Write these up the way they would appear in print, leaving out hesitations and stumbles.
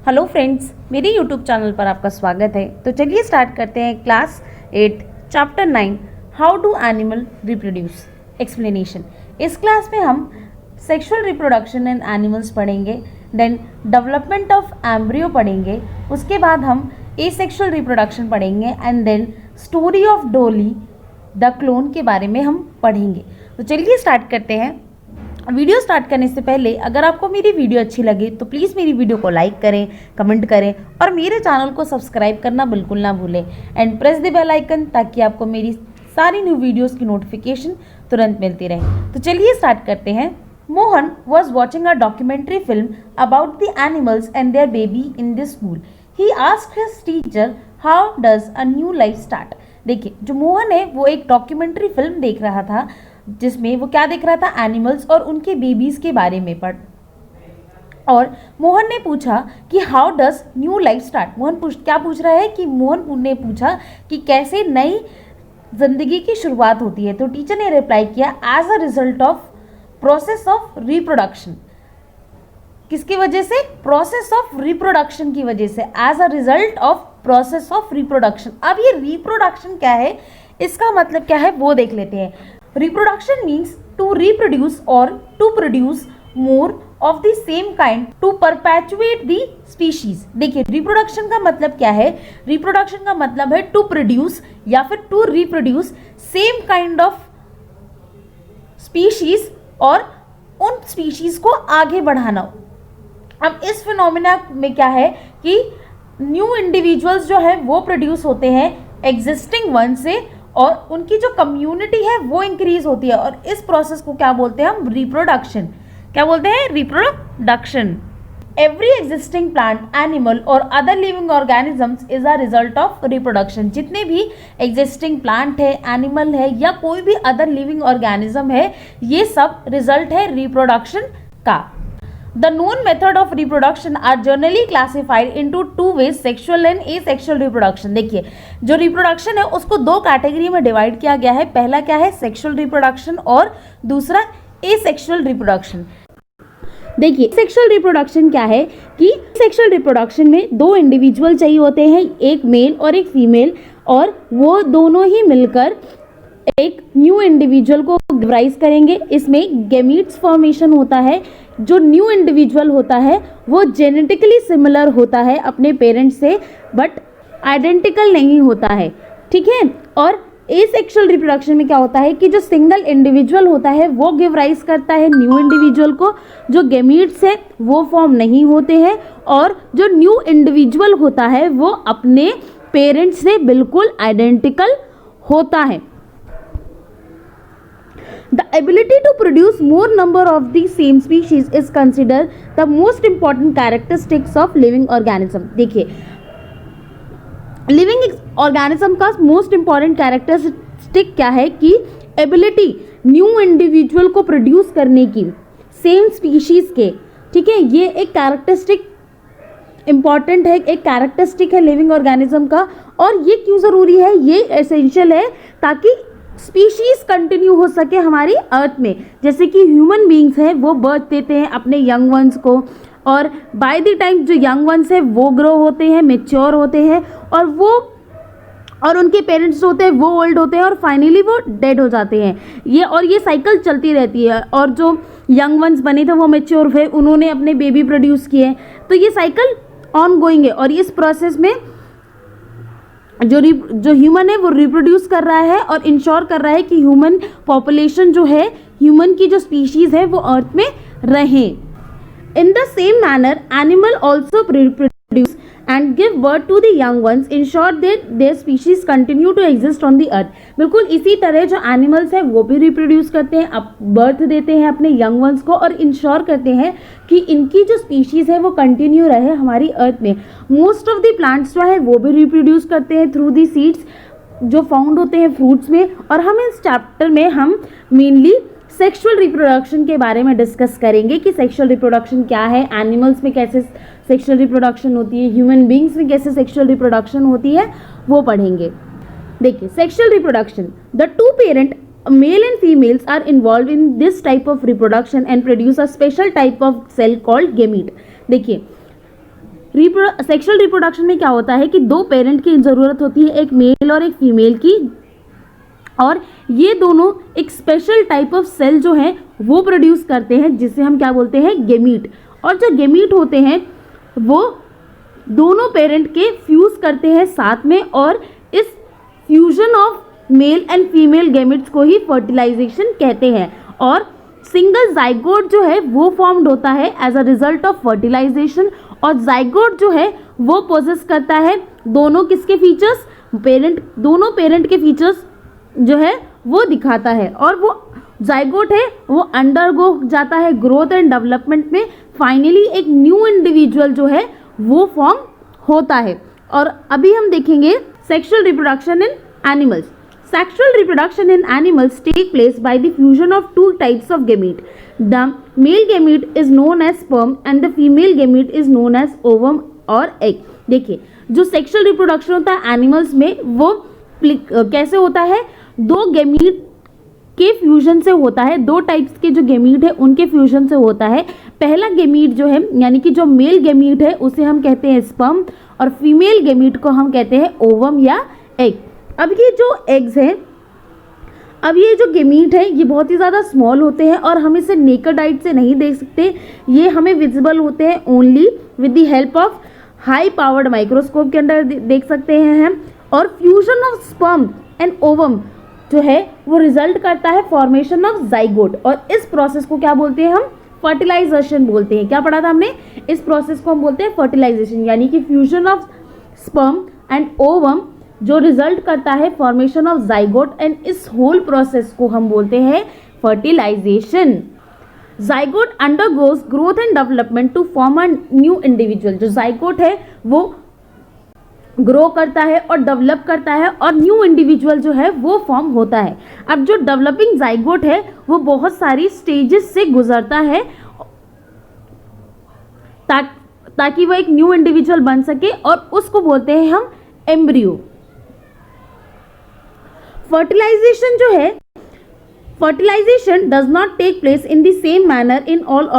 Hello friends, मेरे YouTube channel पर आपका स्वागत है। तो चलिए स्टार्ट करते हैं class 8 chapter 9 how do animal reproduce explanation. इस क्लास में हम सेक्सुअल रिप्रोडक्शन इन एनिमल्स पढ़ेंगे, देन डेवलपमेंट ऑफ एम्ब्रियो पढ़ेंगे, उसके बाद हम एसेक्सुअल रिप्रोडक्शन पढ़ेंगे and then story of Dolly the clone के बारे में हम पढ़ेंगे। तो चलिए स्टार्ट करते हैं। वीडियो स्टार्ट करने से पहले अगर आपको मेरी वीडियो अच्छी लगे तो प्लीज़ मेरी वीडियो को लाइक करें, कमेंट करें और मेरे चैनल को सब्सक्राइब करना बिल्कुल ना भूलें and press the bell icon ताकि आपको मेरी सारी न्यू वीडियोस की नोटिफिकेशन तुरंत मिलती रहे। तो चलिए स्टार्ट करते हैं। Mohan was watching a documentary film about the animals and their baby in the school. He asked his teacher how does a new life start. देखिए, जो मोहन है वो एक डॉक्यूमेंट्री फिल्म देख रहा था जिसमें वो क्या देख रहा था, एनिमल्स और उनके बेबीज के बारे में और मोहन ने पूछा कि how does new life start. क्या पूछ रहा है कि मोहन ने पूछा कि कैसे नई जिंदगी की शुरुआत होती है। तो टीचर ने रिप्लाई किया as a result of process of reproduction. किसकी वजह से? प्रोसेस ऑफ रिप्रोडक्शन की वजह से, as a result of process of reproduction. अब ये रिप्रोडक्शन क्या है, इसका मतलब क्या है वो देख लेते हैं। Reproduction means to reproduce or to produce more of the same kind to perpetuate the species। देखिए, reproduction का मतलब क्या है? reproduction का मतलब है to produce या फिर to reproduce same kind of species और उन species को आगे बढ़ाना। अब इस फिनोमिना में क्या है कि न्यू इंडिविजुअल्स जो है वो प्रोड्यूस होते हैं एग्जिस्टिंग वन से और उनकी जो कम्युनिटी है वो इंक्रीज होती है और इस प्रोसेस को क्या बोलते हैं हम? रिप्रोडक्शन। क्या बोलते हैं? Reproduction. Every existing plant, animal और other living organisms is a result of reproduction. जितने भी एग्जिस्टिंग प्लांट है, एनिमल है या कोई भी अदर लिविंग ऑर्गेनिज्म है, ये सब रिजल्ट है रिप्रोडक्शन का। The known method of reproduction are generally classified into two ways, sexual and asexual reproduction। देखिए, जो रिप्रोडक्शन है उसको दो कैटेगरी में डिवाइड किया गया है। पहला क्या है? सेक्सुअल रिप्रोडक्शन और दूसरा एसेक्सुअल रिप्रोडक्शन। देखिए, सेक्सुअल रिप्रोडक्शन क्या है कि सेक्सुअल रिप्रोडक्शन में दो इंडिविजुअल चाहिए होते हैं, एक मेल और एक फीमेल, और वो दोनों ही मिलकर एक न्यू इंडिविजुअल को राइज करेंगे। इसमें गैमीट्स फॉर्मेशन होता है। जो न्यू इंडिविजुअल होता है वो जेनेटिकली सिमिलर होता है अपने पेरेंट्स से, बट आइडेंटिकल नहीं होता है, ठीक है। और एसेक्सुअल रिप्रोडक्शन में क्या होता है कि जो सिंगल इंडिविजुअल होता है वो गिव राइज करता है न्यू इंडिविजुअल को। जो गैमीट्स है वो फॉर्म नहीं होते हैं और जो न्यू इंडिविजुअल होता है वो अपने पेरेंट्स से बिल्कुल आइडेंटिकल होता है। The ability to produce more number of the same species is considered the most important characteristics of living organism। देखिए, लिविंग ऑर्गेनिज्म का मोस्ट इंपॉर्टेंट कैरेक्टरिस्टिक क्या है कि एबिलिटी न्यू इंडिविजुअल को प्रोड्यूस करने की सेम स्पीशीज के, ठीक है। ये एक कैरेक्टरिस्टिक इंपॉर्टेंट है, एक कैरेक्टरिस्टिक है लिविंग ऑर्गेनिज्म का। और ये क्यों ज़रूरी है? ये एसेंशियल है ताकि स्पीशीज कंटिन्यू हो सके हमारी अर्थ में। जैसे कि ह्यूमन बींग्स हैं वो बर्थ देते हैं अपने यंग वंस को, और बाय द टाइम जो यंग वंस है वो ग्रो होते हैं, मेच्योर होते हैं, और उनके पेरेंट्स होते हैं वो ओल्ड होते हैं और फाइनली वो डेड हो जाते हैं। ये साइकिल चलती रहती है। और जो यंग वंस बने थे वो मेच्योर हुए, उन्होंने अपने बेबी प्रोड्यूस किए, तो ये साइकिल ऑन गोइंग है। और इस प्रोसेस में जो ह्यूमन है वो रिप्रोड्यूस कर रहा है और इंश्योर कर रहा है कि ह्यूमन पॉपुलेशन जो है, ह्यूमन की जो स्पीशीज है वो अर्थ में रहे। In the same manner animal also reproduce and give birth to the young ones, ensure that their species continue to exist on the earth. बिल्कुल इसी तरह जो एनिमल्स हैं वो भी रिप्रोड्यूस करते हैं, बर्थ देते हैं अपने यंग वंस को और इंश्योर करते हैं कि इनकी जो स्पीशीज है वो कंटिन्यू रहे हमारी अर्थ में। मोस्ट ऑफ द प्लांट्स जो है वो भी रिप्रोड्यूस करते हैं थ्रू द सीड्स जो फाउंड होते हैं फ्रूट्स में। और हम इस चैप्टर में हम मेनली सेक्सुअल रिप्रोडक्शन के बारे में डिस्कस करेंगे कि सेक्सुअल रिप्रोडक्शन क्या है, एनिमल्स में कैसे सेक्सुअल रिप्रोडक्शन होती है, ह्यूमन बींग्स में कैसे सेक्सुअल रिप्रोडक्शन होती है, वो पढ़ेंगे। देखिए, sexual reproduction, the two parent male and females are involved in this type of reproduction and produce a special type of cell called gamete। देखिए, सेक्सुअल रिप्रोडक्शन में क्या होता है कि दो पेरेंट की ज़रूरत होती है, एक मेल और एक फीमेल की, और ये दोनों एक स्पेशल टाइप ऑफ सेल जो है वो प्रोड्यूस करते हैं, जिसे हम क्या बोलते हैं, गेमीट। और जो गेमीट होते हैं वो दोनों पेरेंट के फ्यूज करते हैं साथ में, और इस fusion of male and female gametes को ही फर्टिलाइजेशन कहते हैं। और सिंगल जाइगोट जो है वो फॉर्म्ड होता है as a result of fertilization, और जाइगोट जो है वो पोजेस करता है दोनों किसके फीचर्स, दोनों पेरेंट के फीचर्स जो है वो दिखाता है, और वो जाइगोट है वो अंडरगो जाता है ग्रोथ एंड डेवलपमेंट में, फाइनली एक न्यू इंडिविजुअल जो है वो फॉर्म होता है। और अभी हम देखेंगे sexual reproduction in animals. Sexual reproduction in animals take place by the fusion of two types of gamete. The male gamete is known as sperm and the female gamete is known as ovum or egg. देखिए, जो sexual reproduction होता है animals में वो कैसे होता है, दो गेमीट के फ्यूजन से होता है, दो टाइप्स के जो गेमीट है उनके फ्यूजन से होता है। पहला गेमीट जो है यानी कि जो मेल गेमीट है उसे हम कहते हैं स्पर्म, और फीमेल गेमीट को हम कहते हैं ओवम या एग। अब ये जो एग्स हैं, अब ये जो गेमीट है ये बहुत ही ज़्यादा स्मॉल होते हैं और हम इसे नेकेड आइट से नहीं देख सकते, ये हमें विजिबल होते हैं only with the help of high powered microscope के अंदर देख सकते हैं हम। और fusion of sperm and ovum जो है वो रिजल्ट करता है फॉर्मेशन ऑफ जाइगोट, और इस प्रोसेस को क्या बोलते हैं हम, फर्टिलाइजेशन बोलते हैं। क्या पढ़ा था हमने, इस प्रोसेस को हम बोलते हैं फर्टिलाइजेशन, यानी कि fusion of sperm and ovum जो रिजल्ट करता है फॉर्मेशन ऑफ जाइगोट, एंड इस होल प्रोसेस को हम बोलते हैं fertilization. Zygote undergoes growth and development to form a new individual. जो जाइगोट है वो ग्रो करता है और डेवलप करता है और न्यू इंडिविजुअल जो है वो फॉर्म होता है। अब जो डेवलपिंग जाइगोट है वो बहुत सारी स्टेजेस से गुजरता है ताकि वो एक न्यू इंडिविजुअल बन सके, और उसको बोलते हैं हम एम्ब्रियो। फर्टिलाइजेशन जो है, fertilization does not take place in the same manner in all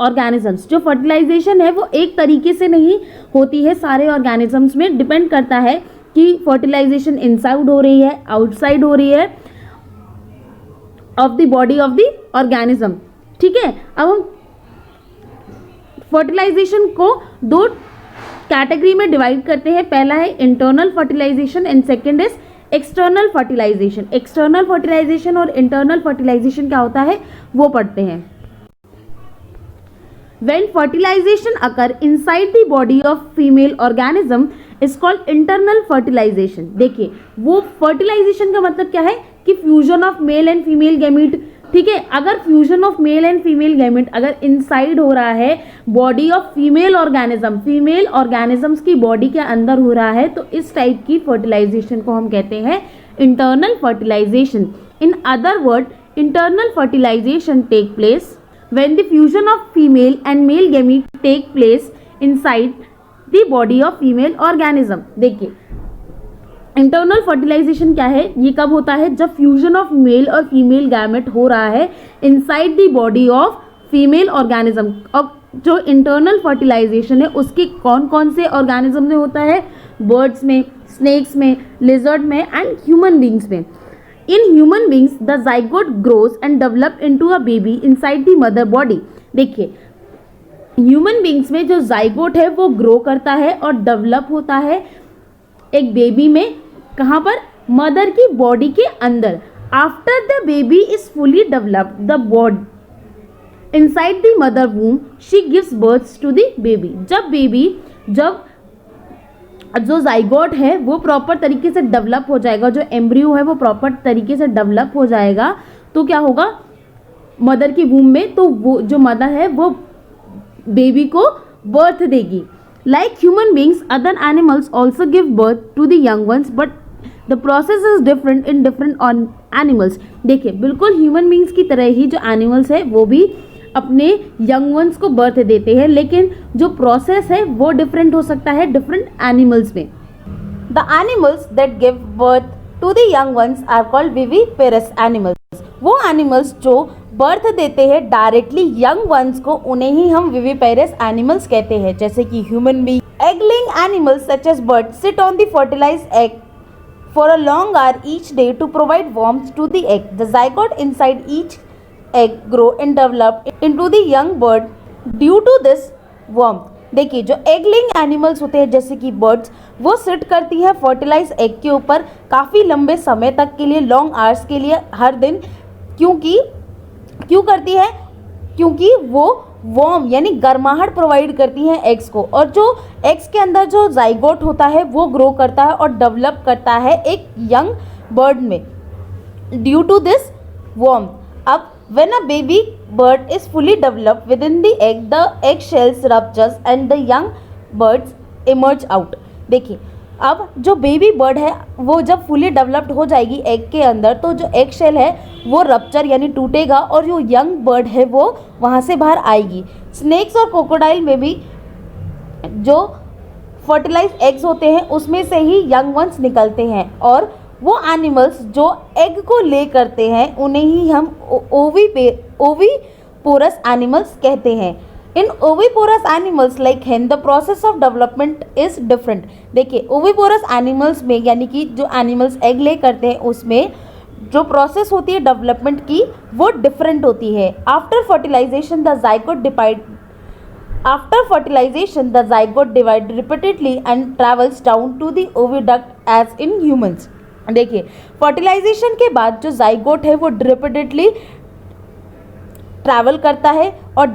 organisms. जो फर्टिलाइजेशन है वो एक तरीके से नहीं होती है सारे ऑर्गेनिजम्स में, डिपेंड करता है कि फर्टिलाइजेशन इनसाइड हो रही है, आउटसाइड हो रही है of the body of the organism. ठीक है, अब हम फर्टिलाइजेशन को दो कैटेगरी में डिवाइड करते हैं। पहला है internal fertilization and second is external fertilization. External fertilization और इंटरनल फर्टिलाइजेशन क्या होता है वो पढ़ते हैं। When fertilization occur inside the body of female organism is called internal fertilization। देखिए, वो फर्टिलाइजेशन का मतलब क्या है कि fusion of male and female gamete. ठीक है, अगर fusion of male and female gamete अगर इनसाइड हो रहा है body of female organism, female organisms की बॉडी के अंदर हो रहा है, तो इस टाइप की फर्टिलाइजेशन को हम कहते हैं internal fertilization. In other word, internal fertilization take place when the fusion of female and male gamete take place inside the body of female organism। देखिए, इंटरनल फर्टिलाइजेशन क्या है, ये कब होता है, जब फ्यूजन ऑफ मेल और फीमेल गैमेट हो रहा है inside the body of female organism. अब जो इंटरनल फर्टिलाइजेशन है उसके कौन कौन से ऑर्गेनिज्म में होता है, बर्ड्स में, स्नेक्स में, लिजर्ड में एंड ह्यूमन बींग्स में। In human beings, the zygote grows and develop into a baby inside the mother body। देखिए, ह्यूमन बींग्स में जो जाइगोट है वो ग्रो करता है और डेवलप होता है एक बेबी में, कहाँ पर, मदर की बॉडी के अंदर। After the baby is fully developed the body inside the mother womb she gives birth to the baby. जब जो जाइगोट है वो प्रॉपर तरीके से डेवलप हो जाएगा, जो एम्ब्रियो है वो प्रॉपर तरीके से डेवलप हो जाएगा, तो क्या होगा मदर की वूम में, तो वो जो मदर है वो बेबी को बर्थ देगी। Like human beings, other animals also give birth to the young ones, but the process is different in different animals. देखिए, बिल्कुल ह्यूमन बींग्स की तरह ही जो एनिमल्स है वो भी अपने यंग वंस को बर्थ देते हैं, लेकिन जो प्रोसेस है वो डिफरेंट हो सकता है डिफरेंट एनिमल्स में। The animals that give birth to the young ones are called viviparous animals. वो एनिमल्स जो बर्थ देते हैं डायरेक्टली यंग वंस को, उन्हें ही हम विविपेरस एनिमल्स कहते हैं, जैसे कि human being, Egg-laying animals such as birds sit on the fertilized egg for a long hour each day to provide warmth to the egg. The zygote inside each egg grow and develop into the young bird due to this warmth. देखिए जो egg laying animals होते हैं जैसे कि birds, वो seat करती है fertilize egg के ऊपर काफ़ी लंबे समय तक के लिए, लॉन्ग आवर्स के लिए हर दिन। क्यों करती है? क्योंकि वो वार्म यानी गर्माहट प्रोवाइड करती हैं एग्स को, और जो एग्स के अंदर जो जाइगोट होता है वो ग्रो करता है और डेवलप करता है एक यंग बर्ड में ड्यू टू दिस वार्म। अब when a baby bird is fully developed within the egg shells ruptures and the young birds emerge out। देखिए अब जो बेबी बर्ड है वो जब फुली डेवलप्ड हो जाएगी एग के अंदर, तो जो एग शेल है वो रप्चर यानी टूटेगा और जो यंग बर्ड है वो वहाँ से बाहर आएगी। स्नेक्स और क्रोकोडाइल में भी जो फर्टिलाइज एग्स होते हैं उसमें से ही यंग वंस निकलते हैं, और वो एनिमल्स जो एग को ले करते हैं उन्हें ही हम ओवीपोरस एनिमल्स कहते हैं। In oviparous animals like hen the process of development is different. देखिए ओवीपोरस एनिमल्स में यानी कि जो एनिमल्स एग ले करते हैं उसमें जो प्रोसेस होती है डेवलपमेंट की वो डिफरेंट होती है। After fertilization the zygote divide repeatedly and travels down to the oviduct as in humans। देखिए फर्टिलाइजेशन के बाद जो जाइगोट है वो रिपीटेडली ट्रैवल करता है, और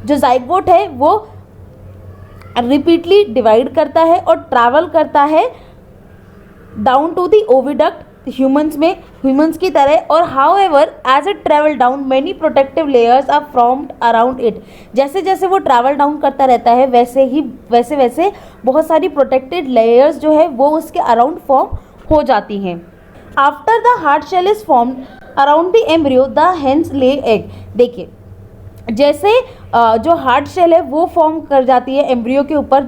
जो जाइगोट है वो रिपीटली डिवाइड करता है और ट्रैवल करता है down to the oviduct humans की तरह। और however as it travel down many protective layers are formed around it. जैसे जैसे वो ट्रैवल डाउन करता रहता है वैसे बहुत सारी प्रोटेक्टेड लेयर्स जो है वो उसके अराउंड फॉर्म हो जाती हैं। After the hard shell is formed around the embryo the hens lay egg. देखिए जैसे जो हार्ड शेल है वो फॉर्म कर जाती है एम्ब्रियो के ऊपर,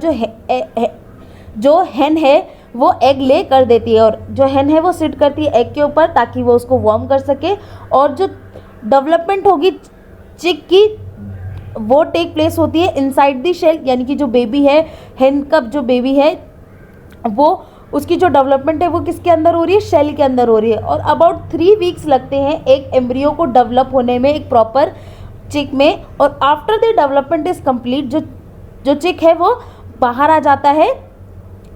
जो हेन है वो एग ले कर देती है, और जो हेन है वो सिट करती है एग के ऊपर ताकि वो उसको वार्म कर सके, और जो डेवलपमेंट होगी चिक की वो टेक प्लेस होती है इनसाइड द शेल, यानी कि जो बेबी है हेन का जो बेबी है वो उसकी जो डेवलपमेंट है वो किसके अंदर हो रही है? शेल के अंदर हो रही है। और अबाउट 3 वीक्स लगते हैं एक एम्ब्रियो को डेवलप होने में, एक प्रॉपर चिक में, और after the development is complete जो चिक है वो बाहर आ जाता है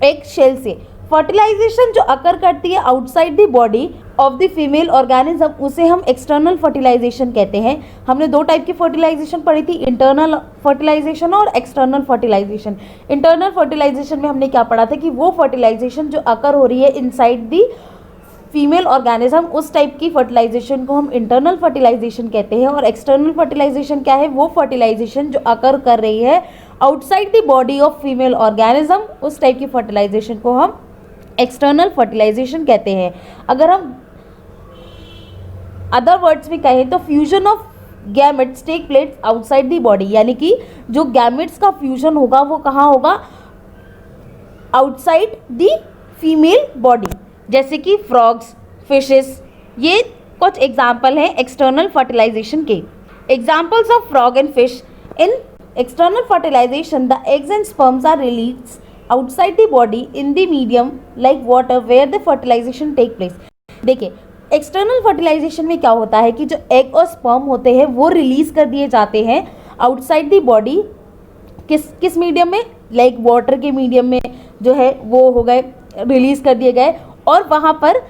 एक शेल से। फर्टिलाइजेशन जो अकर करती है outside the body of the female organism उसे हम एक्सटर्नल फर्टिलाइजेशन कहते हैं। हमने 2 टाइप की फर्टिलाइजेशन पढ़ी थी, इंटरनल फर्टिलाइजेशन और एक्सटर्नल फर्टिलाइजेशन। इंटरनल फर्टिलाइजेशन में हमने क्या पढ़ा था कि वो फर्टिलाइजेशन जो अकर हो रही है इनसाइड द फीमेल ऑर्गेनिज्म, उस टाइप की फर्टिलाइजेशन को हम इंटरनल फर्टिलाइजेशन कहते हैं। और एक्सटर्नल फर्टिलाइजेशन क्या है? वो फर्टिलाइजेशन जो अकर कर रही है outside the body of female organism, उस टाइप की फर्टिलाइजेशन को हम एक्सटर्नल फर्टिलाइजेशन कहते हैं। अगर हम अदर वर्ड्स में कहें तो fusion of gametes take place outside the body, यानी कि जो गैमेट्स का फ्यूजन होगा वो कहाँ होगा? आउटसाइड द फीमेल बॉडी, जैसे कि फ्रॉग्स, फिशेस। ये कुछ एग्जाम्पल हैं एक्सटर्नल फर्टिलाइजेशन के। Examples of frog and fish. In external fertilisation the eggs and sperms are released outside the body in the medium like water where the fertilization take place। देखिए external fertilisation में क्या होता है कि जो egg और sperm होते हैं वो रिलीज कर दिए जाते हैं आउटसाइड द बॉडी, किस मीडियम में? लाइक वाटर के मीडियम में जो है वो हो गए, रिलीज कर दिए गए, और वहाँ पर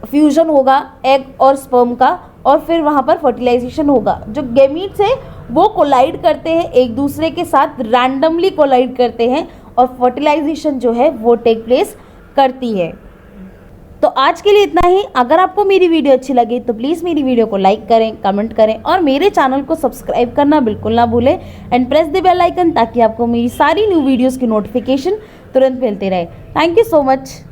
फ्यूजन होगा एग और स्पर्म का, और फिर वहाँ पर फर्टिलाइजेशन होगा। जो गैमीट्स है वो कोलाइड करते हैं एक दूसरे के साथ, रैंडमली कोलाइड करते हैं, और फर्टिलाइजेशन जो है वो टेक प्लेस करती है। तो आज के लिए इतना ही। अगर आपको मेरी वीडियो अच्छी लगी तो प्लीज़ मेरी वीडियो को लाइक करें, कमेंट करें, और मेरे चैनल को सब्सक्राइब करना बिल्कुल ना भूलें, and press the bell icon ताकि आपको मेरी सारी न्यू वीडियोज़ की नोटिफिकेशन तुरंत मिलते रहे। Thank you so much.